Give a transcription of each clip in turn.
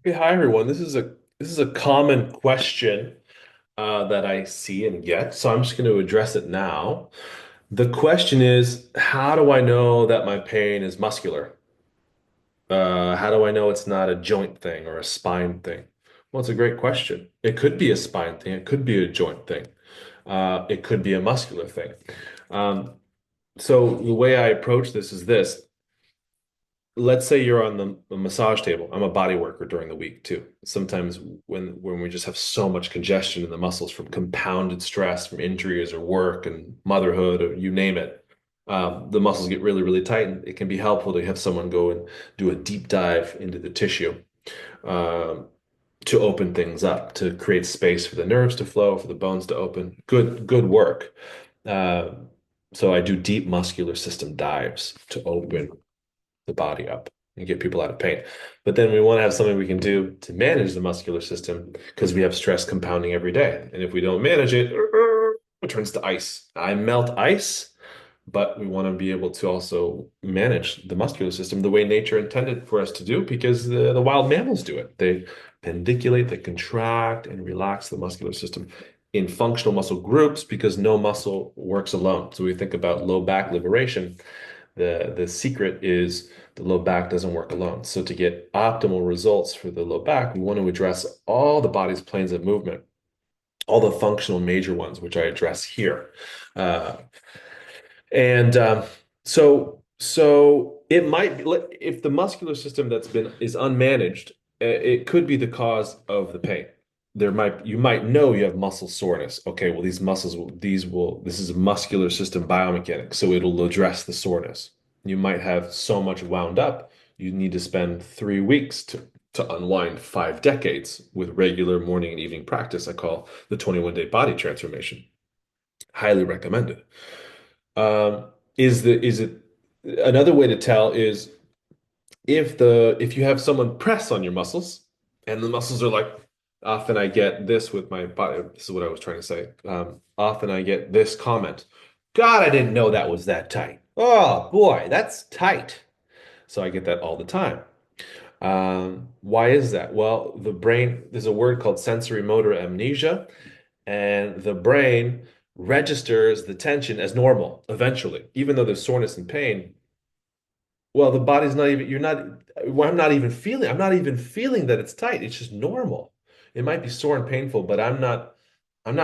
Okay, hi everyone. This is a common question that I see and get, so I'm just going to address it now. The question is, how do I know that my pain is muscular? How do I know it's not a joint thing or a spine thing? Well, it's a great question. It could be a spine thing. It could be a joint thing. It could be a muscular thing. Um, so the way I approach this is this. Let's say you're on the massage table. I'm a body worker during the week too. Sometimes when we just have so much congestion in the muscles from compounded stress from injuries or work and motherhood or you name it, the muscles get really, really tight, and it can be helpful to have someone go and do a deep dive into the tissue um, to open things up, to create space for the nerves to flow, for the bones to open. Good work. Uh, so I do deep muscular system dives to open the body up and get people out of pain. But then we want to have something we can do to manage the muscular system because we have stress compounding every day. And if we don't manage it, it turns to ice. I melt ice, but we want to be able to also manage the muscular system the way nature intended for us to do because the wild mammals do it. They pandiculate, they contract and relax the muscular system in functional muscle groups because no muscle works alone. So we think about low back liberation. The secret is the low back doesn't work alone. So to get optimal results for the low back, we want to address all the body's planes of movement, all the functional major ones, which I address here. Uh, and so it might be if the muscular system that's been is unmanaged, it could be the cause of the pain. You might know you have muscle soreness. Okay, well this is a muscular system biomechanics, so it'll address the soreness. You might have so much wound up, you need to spend 3 weeks to unwind 5 decades with regular morning and evening practice. I call the 21-day body transformation. Highly recommended. Um, is it another way to tell is if you have someone press on your muscles and the muscles are like, often I get this with my body. This is what I was trying to say. Often I get this comment, God, I didn't know that was that tight. Oh boy, that's tight. So I get that all the time. Why is that? Well, the brain, there's a word called sensory motor amnesia, and the brain registers the tension as normal eventually, even though there's soreness and pain. Well, the body's not even, you're not, well, I'm not even feeling that it's tight. It's just normal. It might be sore and painful, but I'm not my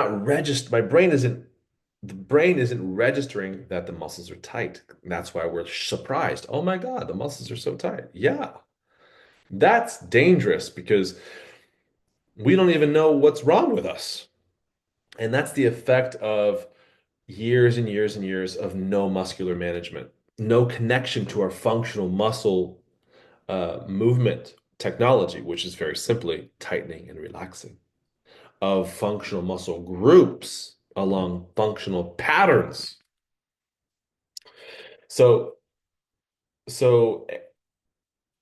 the brain isn't registering that the muscles are tight. That's why we're surprised. Oh my God, the muscles are so tight. Yeah, that's dangerous because we don't even know what's wrong with us. And that's the effect of years and years and years of no muscular management, no connection to our functional muscle movement technology, which is very simply tightening and relaxing of functional muscle groups along functional patterns. So, so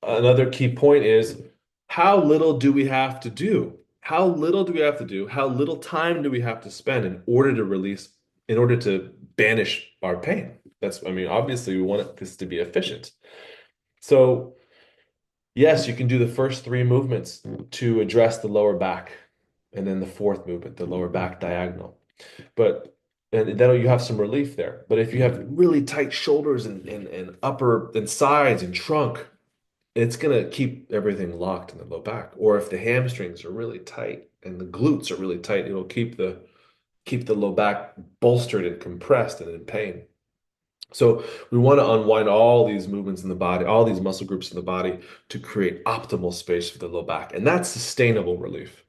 another key point is how little do we have to do? How little do we have to do? How little time do we have to spend in order to banish our pain? I mean, obviously we want this to be efficient. So, yes, you can do the first three movements to address the lower back, and then the fourth movement, the lower back diagonal. But and then you have some relief there. But if you have really tight shoulders and upper and sides and trunk, it's gonna keep everything locked in the low back. Or if the hamstrings are really tight and the glutes are really tight, it'll keep the low back bolstered and compressed and in pain. So we want to unwind all these movements in the body, all these muscle groups in the body to create optimal space for the low back. And that's sustainable relief.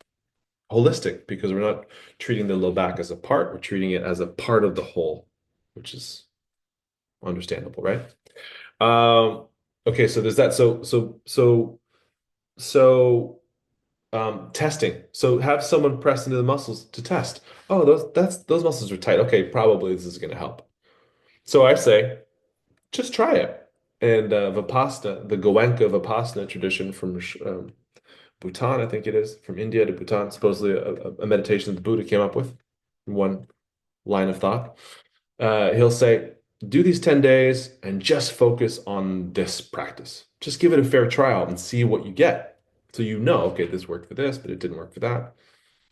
Holistic, because we're not treating the low back as a part, we're treating it as a part of the whole, which is understandable, right? Um, okay, so there's that. Testing. So have someone press into the muscles to test. Oh, those muscles are tight. Okay, probably this is going to help. So I say, just try it. And Vipassana, the Goenka Vipassana tradition from Bhutan, I think it is, from India to Bhutan, supposedly a meditation that the Buddha came up with, one line of thought. He'll say, do these 10 days and just focus on this practice. Just give it a fair trial and see what you get. So you know, okay, this worked for this, but it didn't work for that.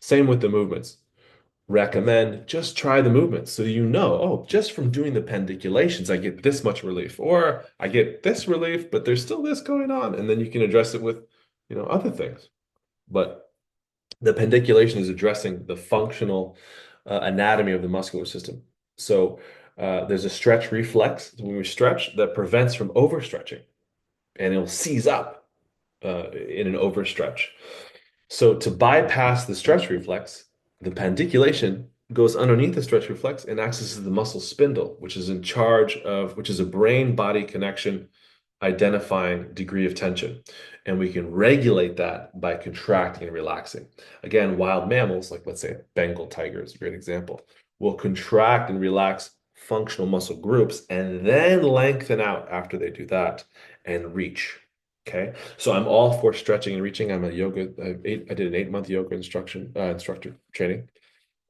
Same with the movements. Recommend just try the movements so you know, oh, just from doing the pendiculations, I get this much relief, or I get this relief, but there's still this going on. And then you can address it with, other things. But the pendiculation is addressing the functional anatomy of the muscular system. So there's a stretch reflex when we stretch that prevents from overstretching, and it'll seize up in an overstretch. So to bypass the stretch reflex, the pandiculation goes underneath the stretch reflex and accesses the muscle spindle, which is in charge of, which is a brain-body connection identifying degree of tension. And we can regulate that by contracting and relaxing. Again, wild mammals, like let's say Bengal tigers, a great example, will contract and relax functional muscle groups and then lengthen out after they do that and reach. Okay, so I'm all for stretching and reaching. I'm a yoga. I did an 8 month yoga instructor training.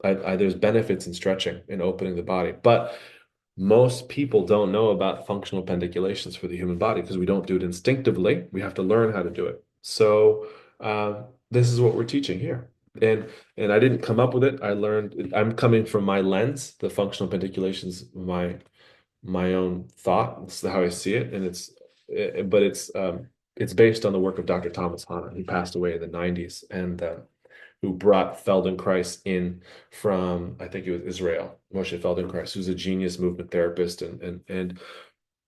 There's benefits in stretching and opening the body, but most people don't know about functional pendiculations for the human body because we don't do it instinctively. We have to learn how to do it. So this is what we're teaching here. And I didn't come up with it. I learned. I'm coming from my lens. The functional pendiculations, my own thought. This is how I see it, and but it's based on the work of Dr. Thomas Hanna, who passed away in the 90s, and who brought Feldenkrais in from, I think it was Israel, Moshe Feldenkrais, who's a genius movement therapist and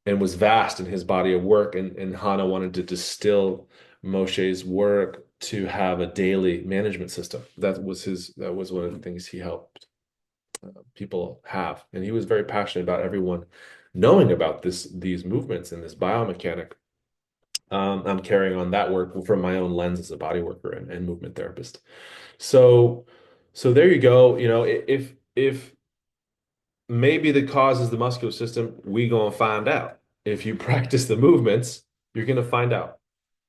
was vast in his body of work. And Hanna wanted to distill Moshe's work to have a daily management system. That was one of the things he helped people have. And he was very passionate about everyone knowing about these movements and this biomechanic. I'm carrying on that work from my own lens as a body worker and movement therapist. So, so there you go. If maybe the cause is the muscular system, we gonna find out. If you practice the movements, you're gonna find out.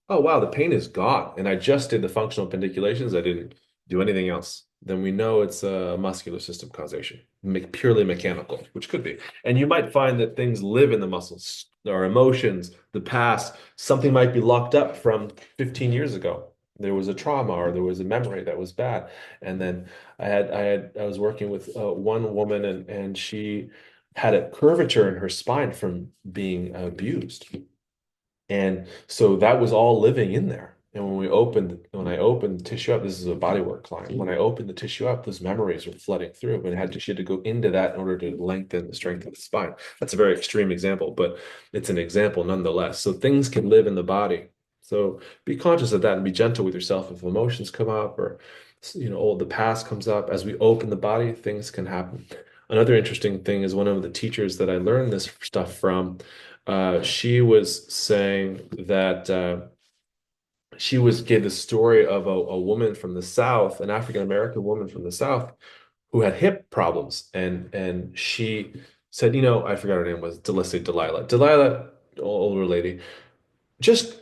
Oh wow, the pain is gone, and I just did the functional pendiculations. I didn't do anything else. Then we know it's a muscular system causation, purely mechanical, which could be. And you might find that things live in the muscles, our emotions, the past. Something might be locked up from 15 years ago. There was a trauma or there was a memory that was bad. And then I was working with one woman, and she had a curvature in her spine from being abused. And so that was all living in there. And when I opened the tissue up, this is a bodywork client. When I opened the tissue up, those memories were flooding through, and she had to go into that in order to lengthen the strength of the spine. That's a very extreme example, but it's an example nonetheless. So things can live in the body. So be conscious of that and be gentle with yourself if emotions come up or all the past comes up. As we open the body, things can happen. Another interesting thing is one of the teachers that I learned this stuff from, she was saying that she gave the story of a woman from the South, an African American woman from the South, who had hip problems, and she said, I forgot her name was, let's say Delilah. Delilah, older lady, just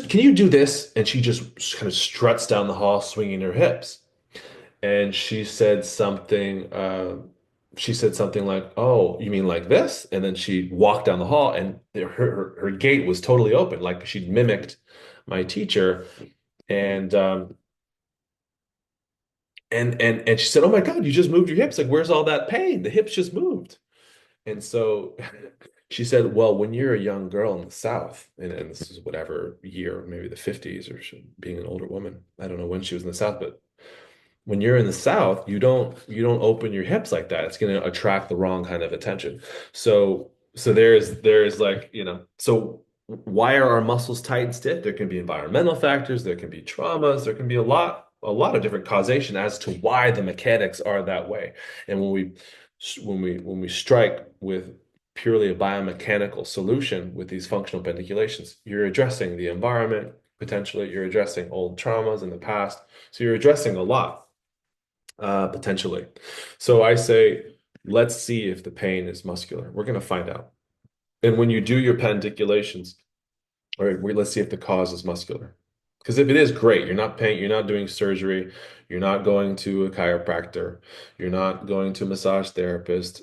can you do this? And she just kind of struts down the hall, swinging her hips. And she said something like, "Oh, you mean like this?" And then she walked down the hall, and her gait was totally open, like she'd mimicked my teacher. And and she said, "Oh my God, you just moved your hips. Like, where's all that pain? The hips just moved." And so she said, "Well, when you're a young girl in the South, and this is whatever year, maybe the 50s, or being an older woman, I don't know when she was in the South, but when you're in the South, you don't open your hips like that. It's going to attract the wrong kind of attention. So there's like, so why are our muscles tight and stiff? There can be environmental factors, there can be traumas, there can be a lot of different causation as to why the mechanics are that way. And when we strike with purely a biomechanical solution with these functional pendiculations, you're addressing the environment, potentially you're addressing old traumas in the past. So you're addressing a lot potentially. So I say, let's see if the pain is muscular. We're going to find out. And when you do your pandiculations, all right, let's see if the cause is muscular. Because if it is, great. You're not paying, you're not doing surgery, you're not going to a chiropractor, you're not going to a massage therapist.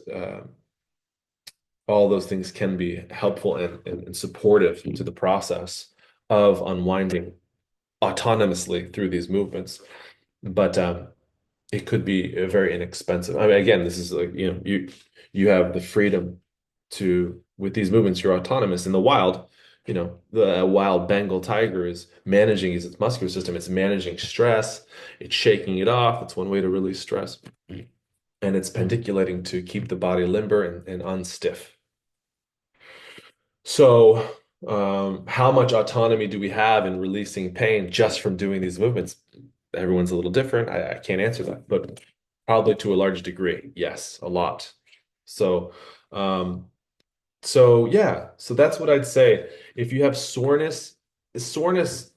All those things can be helpful and supportive to the process of unwinding autonomously through these movements. But it could be very inexpensive. I mean, again, this is like, you have the freedom to, with these movements, you're autonomous. In the wild, the wild Bengal tiger is managing its muscular system. It's managing stress. It's shaking it off. It's one way to release stress. And it's pendiculating to keep the body limber and unstiff. So, how much autonomy do we have in releasing pain just from doing these movements? Everyone's a little different. I can't answer that, but probably to a large degree, yes, a lot. So, um, so yeah, so that's what I'd say. If you have soreness, soreness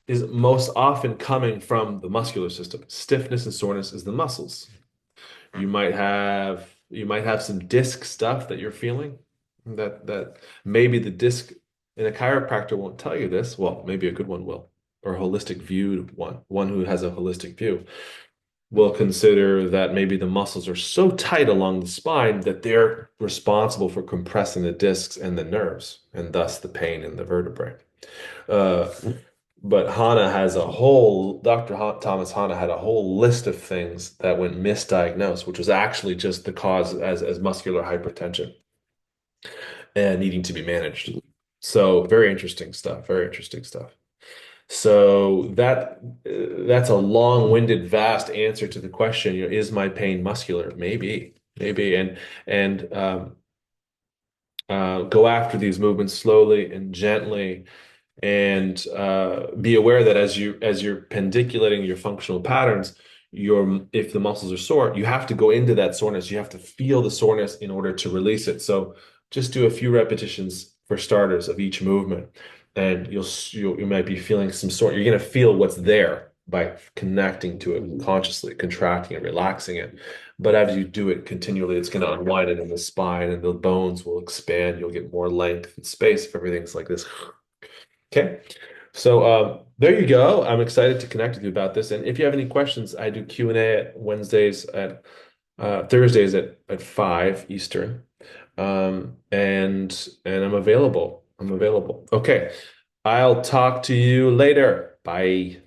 is most often coming from the muscular system. Stiffness and soreness is the muscles. You might have some disc stuff that you're feeling that maybe the disc, and a chiropractor won't tell you this. Well, maybe a good one will, or a holistic viewed one who has a holistic view will consider that maybe the muscles are so tight along the spine that they're responsible for compressing the discs and the nerves, and thus the pain in the vertebrae. Uh, but Dr. Thomas Hanna had a whole list of things that went misdiagnosed, which was actually just the cause as muscular hypertension and needing to be managed. So very interesting stuff, very interesting stuff. So that's a long-winded, vast answer to the question, is my pain muscular? Maybe, maybe, and go after these movements slowly and gently, and be aware that as you're pendiculating your functional patterns, if the muscles are sore, you have to go into that soreness. You have to feel the soreness in order to release it. So just do a few repetitions for starters of each movement, and you might be feeling some sore. You're going to feel what's there by connecting to it consciously, contracting it, relaxing it. But as you do it continually, it's going to unwind it in the spine, and the bones will expand. You'll get more length and space if everything's like this. Okay. So there you go. I'm excited to connect with you about this. And if you have any questions, I do Q&A at Wednesdays at Thursdays at 5 Eastern. And I'm available. I'm available. Okay. I'll talk to you later. Bye.